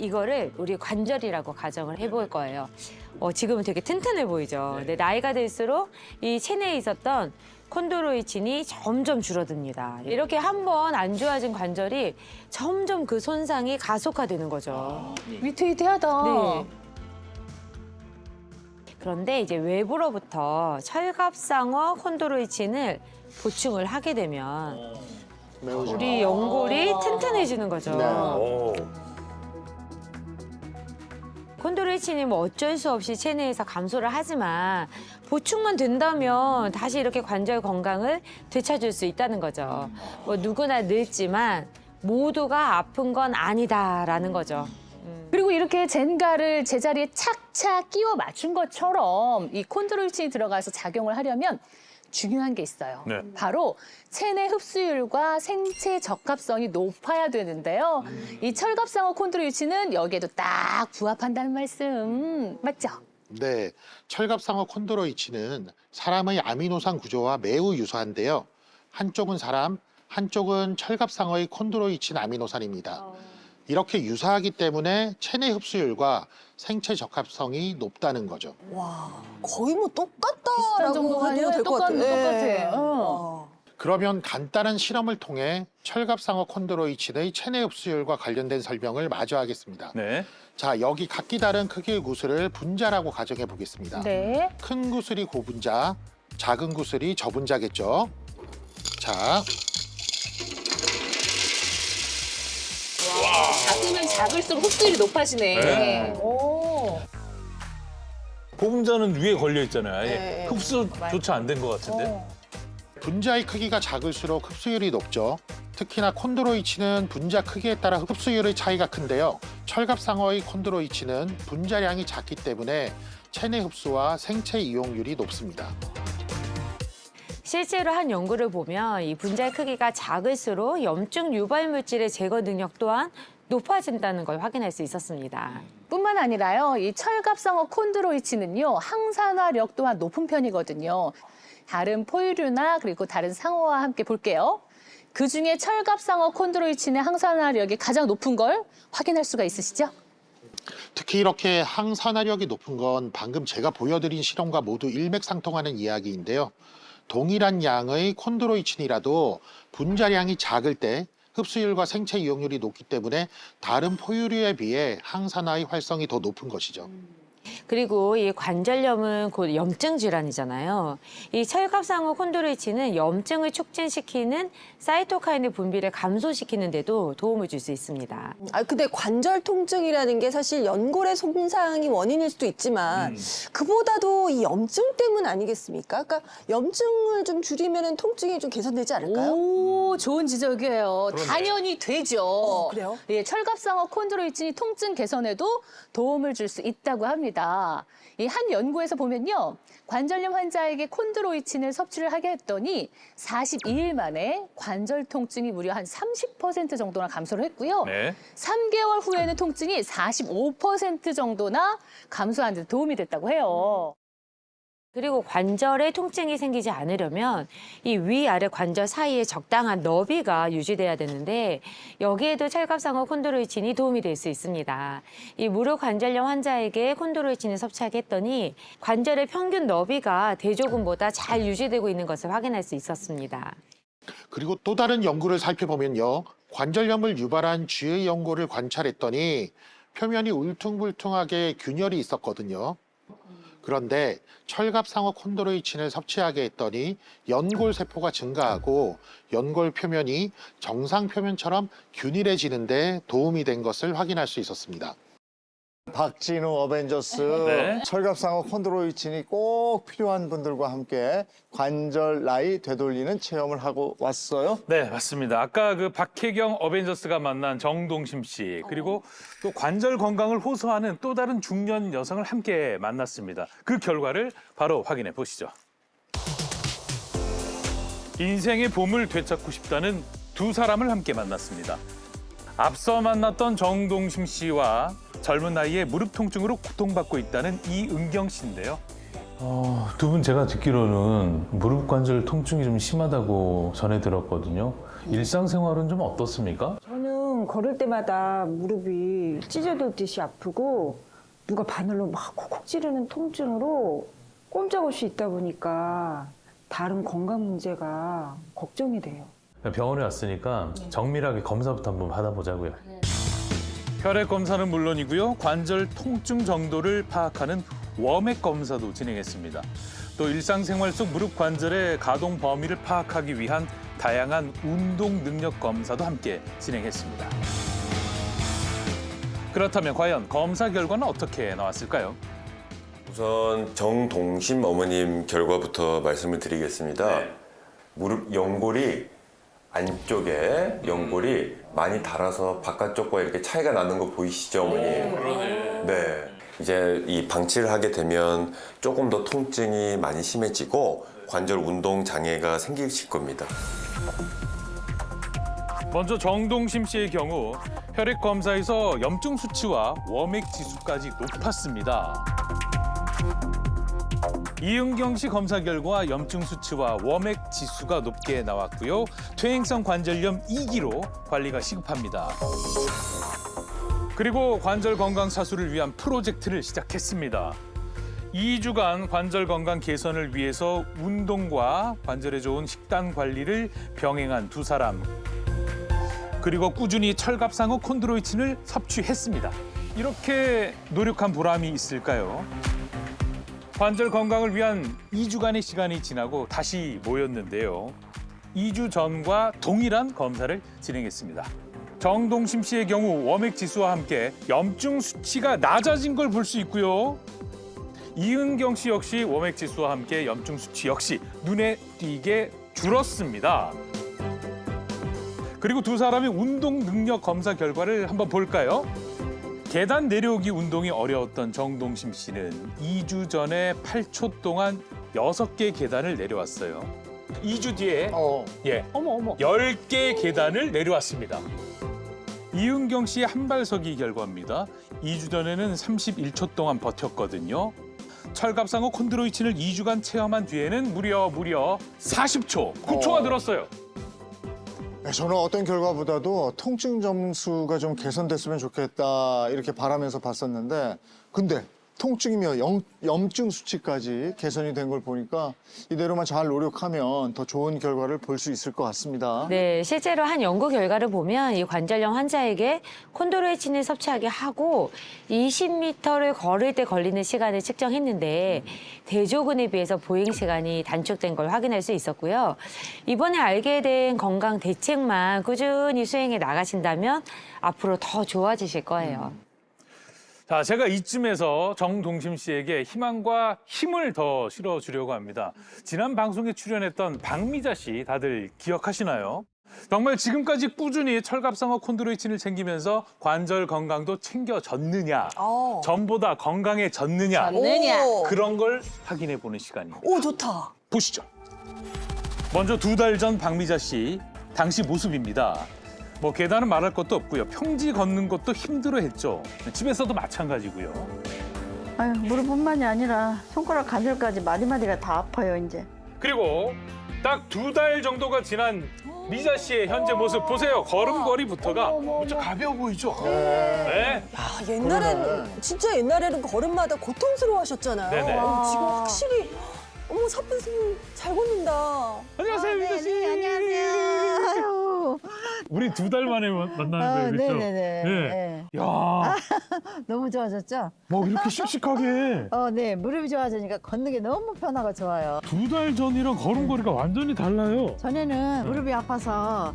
이거를 우리 관절이라고 가정을 해볼 거예요. 지금은 되게 튼튼해 보이죠. 근데 나이가 들수록 이 체내에 있었던 콘드로이친이 점점 줄어듭니다. 이렇게 한 번 안 좋아진 관절이 점점 그 손상이 가속화되는 거죠. 위태위태하다. 네. 그런데 이제 외부로부터 철갑상어 콘드로이친을 보충을 하게 되면 우리 연골이 튼튼해지는 거죠. 네. 콘드로이친이 뭐 어쩔 수 없이 체내에서 감소를 하지만 보충만 된다면 다시 이렇게 관절 건강을 되찾을 수 있다는 거죠. 뭐 누구나 늙지만 모두가 아픈 건 아니다라는 거죠. 그리고 이렇게 젠가를 제자리에 착착 끼워 맞춘 것처럼 이 콘드로이친이 들어가서 작용을 하려면 중요한 게 있어요. 네. 바로 체내 흡수율과 생체 적합성이 높아야 되는데요. 이 철갑상어 콘드로이친은 여기에도 딱 부합한다는 말씀 맞죠? 네, 철갑상어 콘드로이친은 사람의 아미노산 구조와 매우 유사한데요. 한쪽은 사람, 한쪽은 철갑상어의 콘드로이친 아미노산입니다. 이렇게 유사하기 때문에 체내 흡수율과 생체 적합성이 높다는 거죠. 와, 거의 뭐 비슷한 똑같다라고 정도가 해도 될 것 같아요. 똑같아. 그러면 간단한 실험을 통해 철갑상어 콘드로이친의 체내 흡수율과 관련된 설명을 마저 하겠습니다. 네. 자, 여기 각기 다른 크기의 구슬을 분자라고 가정해 보겠습니다. 네. 큰 구슬이 고분자, 작은 구슬이 저분자겠죠. 자, 작으면 작을수록 흡수율이 높아지네. 네. 오. 고분자는 위에 걸려 있잖아요. 아예 네. 흡수조차 안 된 것 같은데. 분자의 크기가 작을수록 흡수율이 높죠. 특히나 콘드로이친은 분자 크기에 따라 흡수율의 차이가 큰데요. 철갑상어의 콘드로이친은 분자량이 작기 때문에 체내 흡수와 생체 이용률이 높습니다. 실제로 한 연구를 보면 이 분자의 크기가 작을수록 염증 유발 물질의 제거 능력 또한 높아진다는 걸 확인할 수 있었습니다. 뿐만 아니라요, 이 철갑상어 콘드로이친은요, 항산화력 또한 높은 편이거든요. 다른 포유류나 그리고 다른 상어와 함께 볼게요. 그중에 철갑상어 콘드로이친의 항산화력이 가장 높은 걸 확인할 수가 있으시죠? 특히 이렇게 항산화력이 높은 건 방금 제가 보여드린 실험과 모두 일맥상통하는 이야기인데요. 동일한 양의 콘드로이친이라도 분자량이 작을 때 흡수율과 생체 이용률이 높기 때문에 다른 포유류에 비해 항산화의 활성이 더 높은 것이죠. 그리고 이 관절염은 곧 염증 질환이잖아요. 이 철갑상어 콘드로이친은 염증을 촉진시키는 사이토카인의 분비를 감소시키는 데도 도움을 줄 수 있습니다. 근데 관절 통증이라는 게 사실 연골의 손상이 원인일 수도 있지만 그보다도 이 염증 때문 아니겠습니까? 그러니까 염증을 좀 줄이면 통증이 좀 개선되지 않을까요? 오, 좋은 지적이에요. 그러네. 당연히 되죠. 그래요? 예, 철갑상어 콘드로이친이 통증 개선에도 도움을 줄 수 있다고 합니다. 이 한 연구에서 보면요. 관절염 환자에게 콘드로이친을 섭취를 하게 했더니 42일 만에 관절 통증이 무려 한 30% 정도나 감소를 했고요. 네. 3개월 후에는 통증이 45% 정도나 감소하는 데 도움이 됐다고 해요. 그리고 관절에 통증이 생기지 않으려면 이 위아래 관절 사이에 적당한 너비가 유지돼야 되는데 여기에도 철갑상어 콘드로이친이 도움이 될 수 있습니다. 이 무릎 관절염 환자에게 콘드로이친을 섭취하게 했더니 관절의 평균 너비가 대조군보다 잘 유지되고 있는 것을 확인할 수 있었습니다. 그리고 또 다른 연구를 살펴보면요. 관절염을 유발한 쥐의 연골을 관찰했더니 표면이 울퉁불퉁하게 균열이 있었거든요. 그런데 철갑상어 콘드로이친을 섭취하게 했더니 연골 세포가 증가하고 연골 표면이 정상 표면처럼 균일해지는 데 도움이 된 것을 확인할 수 있었습니다. 박진우 어벤져스 네. 철갑상어 콘드로이친이 꼭 필요한 분들과 함께 관절 나이 되돌리는 체험을 하고 왔어요. 네, 맞습니다. 아까 그 박혜경 어벤져스가 만난 정동심 씨, 그리고 또 관절 건강을 호소하는 또 다른 중년 여성을 함께 만났습니다. 그 결과를 바로 확인해 보시죠. 인생의 봄을 되찾고 싶다는 두 사람을 함께 만났습니다. 앞서 만났던 정동심 씨와 젊은 나이에 무릎 통증으로 고통받고 있다는 이은경 씨인데요. 두 분 제가 듣기로는 무릎 관절 통증이 좀 심하다고 전해 들었거든요. 일상생활은 좀 어떻습니까? 저는 걸을 때마다 무릎이 찢어졌듯이 아프고 누가 바늘로 막 콕콕 찌르는 통증으로 꼼짝없이 있다 보니까 다른 건강 문제가 걱정이 돼요. 병원에 왔으니까 정밀하게 검사부터 한번 받아보자고요. 혈액 검사는 물론이고요. 관절 통증 정도를 파악하는 워맥 검사도 진행했습니다. 또 일상생활 속 무릎 관절의 가동 범위를 파악하기 위한 다양한 운동 능력 검사도 함께 진행했습니다. 그렇다면 과연 검사 결과는 어떻게 나왔을까요? 우선 정동심 어머님 결과부터 말씀을 드리겠습니다. 무릎 연골이 안쪽에 연골이 많이 닳아서 바깥쪽과 이렇게 차이가 나는 거 보이시죠, 어머니? 네. 이제 이 방치를 하게 되면 조금 더 통증이 많이 심해지고 관절 운동 장애가 생기실 겁니다. 먼저 정동심 씨의 경우 혈액 검사에서 염증 수치와 워맥 지수까지 높았습니다. 이은경 씨 검사 결과 염증 수치와 워맥 지수가 높게 나왔고요. 퇴행성 관절염 2기로 관리가 시급합니다. 그리고 관절 건강 사수를 위한 프로젝트를 시작했습니다. 2주간 관절 건강 개선을 위해서 운동과 관절에 좋은 식단 관리를 병행한 두 사람. 그리고 꾸준히 철갑상어 콘드로이친을 섭취했습니다. 이렇게 노력한 보람이 있을까요? 관절 건강을 위한 2주간의 시간이 지나고 다시 모였는데요. 2주 전과 동일한 검사를 진행했습니다. 정동심 씨의 경우 워맥 지수와 함께 염증 수치가 낮아진 걸 볼 수 있고요. 이은경 씨 역시 워맥 지수와 함께 염증 수치 역시 눈에 띄게 줄었습니다. 그리고 두 사람의 운동 능력 검사 결과를 한번 볼까요? 계단 내려오기 운동이 어려웠던 정동심 씨는 2주 전에 8초 동안 6개 계단을 내려왔어요. 2주 뒤에 어머. 10개 계단을 내려왔습니다. 이은경 씨의 한발서기 결과입니다. 2주 전에는 31초 동안 버텼거든요. 철갑상어 콘드로이친을 2주간 체험한 뒤에는 무려 40초, 9초가 늘었어요. 네, 저는 어떤 결과보다도 통증 점수가 좀 개선됐으면 좋겠다 이렇게 바라면서 봤었는데 근데 통증이며 염증 수치까지 개선이 된 걸 보니까 이대로만 잘 노력하면 더 좋은 결과를 볼 수 있을 것 같습니다. 네, 실제로 한 연구 결과를 보면 이 관절염 환자에게 콘드로이친을 섭취하게 하고 20m를 걸을 때 걸리는 시간을 측정했는데 대조군에 비해서 보행 시간이 단축된 걸 확인할 수 있었고요. 이번에 알게 된 건강 대책만 꾸준히 수행해 나가신다면 앞으로 더 좋아지실 거예요. 자, 제가 이쯤에서 정동심 씨에게 희망과 힘을 더 실어주려고 합니다. 지난 방송에 출연했던 박미자 씨 다들 기억하시나요? 정말 지금까지 꾸준히 철갑상어 콘드로이친을 챙기면서 관절 건강도 챙겨졌느냐, 전보다 건강해졌느냐, 오. 그런 걸 확인해 보는 시간입니다. 오, 좋다. 보시죠. 먼저 2달 전 박미자 씨 당시 모습입니다. 뭐 계단은 말할 것도 없고요. 평지 걷는 것도 힘들어했죠. 집에서도 마찬가지고요. 아유, 무릎뿐만이 아니라 손가락 관절까지 마디마디가 다 아파요, 이제. 그리고 딱 2달 정도가 지난 미자 씨의 현재 모습 보세요. 걸음걸이부터가 무척 가벼워 보이죠? 네. 아, 진짜 옛날에는 걸음마다 고통스러워하셨잖아요. 네네. 지금 확실히 어머, 사뿐 잘 걷는다. 안녕하세요, 미자 씨. 네, 안녕하세요. 아유. 우리 2달 만에 만나는 거예요, 그렇죠? 네네네. 네. 네. 야, 너무 좋아졌죠? 뭐 이렇게 씩씩하게. 네. 무릎이 좋아지니까 걷는 게 너무 편하고 좋아요. 2달 전이랑 걸음걸이가 완전히 달라요. 전에는 무릎이 아파서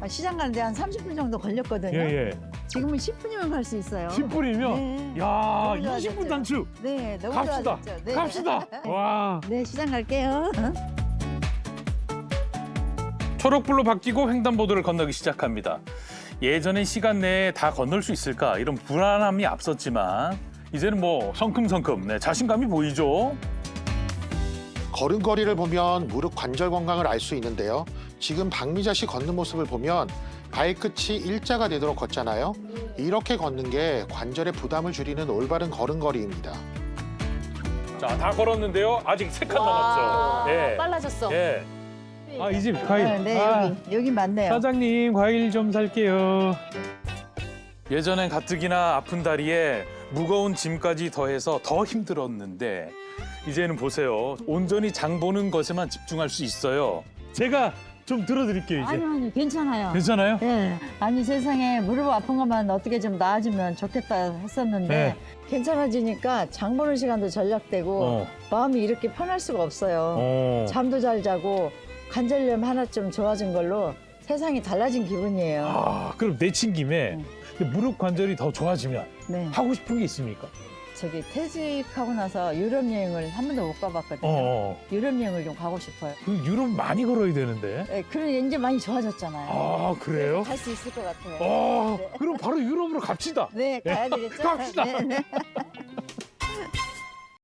시장 가는데 한 30분 정도 걸렸거든요. 예. 지금은 10분이면 갈 수 있어요. 10분이면? 네. 야, 너무 좋아졌죠? 20분 단축. 네, 너무 갑시다. 좋아졌죠. 네. 갑시다. 와. 네, 시장 갈게요. 초록불로 바뀌고 횡단보도를 건너기 시작합니다. 예전엔 시간 내에 다 건널 수 있을까 이런 불안함이 앞섰지만 이제는 뭐 성큼성큼 자신감이 보이죠. 걸음걸이를 보면 무릎 관절 건강을 알 수 있는데요. 지금 박미자 씨 걷는 모습을 보면 발끝이 일자가 되도록 걷잖아요. 이렇게 걷는 게 관절의 부담을 줄이는 올바른 걸음걸이입니다. 자, 다 걸었는데요. 아직 3칸 남았죠. 예. 빨라졌어. 예. 아, 이 집 과일. 네, 여기 맞네요. 사장님, 과일 좀 살게요. 예전엔 가뜩이나 아픈 다리에 무거운 짐까지 더해서 더 힘들었는데 이제는 보세요. 온전히 장 보는 것에만 집중할 수 있어요. 제가 좀 들어드릴게요, 이제. 아니 괜찮아요. 괜찮아요? 예. 아니 세상에 무릎 아픈 것만 어떻게 좀 나아지면 좋겠다 했었는데 네. 괜찮아지니까 장 보는 시간도 절약되고 마음이 이렇게 편할 수가 없어요. 잠도 잘 자고 관절염 하나 좀 좋아진 걸로 세상이 달라진 기분이에요. 아, 그럼 내친 김에 무릎 관절이 더 좋아지면 네. 하고 싶은 게 있습니까? 저기 퇴직하고 나서 유럽 여행을 한 번도 못 가봤거든요. 유럽 여행을 좀 가고 싶어요. 그 유럽 많이 걸어야 되는데. 네, 그래 이제 많이 좋아졌잖아요. 아, 그래요? 갈 수 있을 것 같아요. 아, 그럼 바로 유럽으로 갑시다. 네, 가야 되겠죠? 갑시다. 네, 네.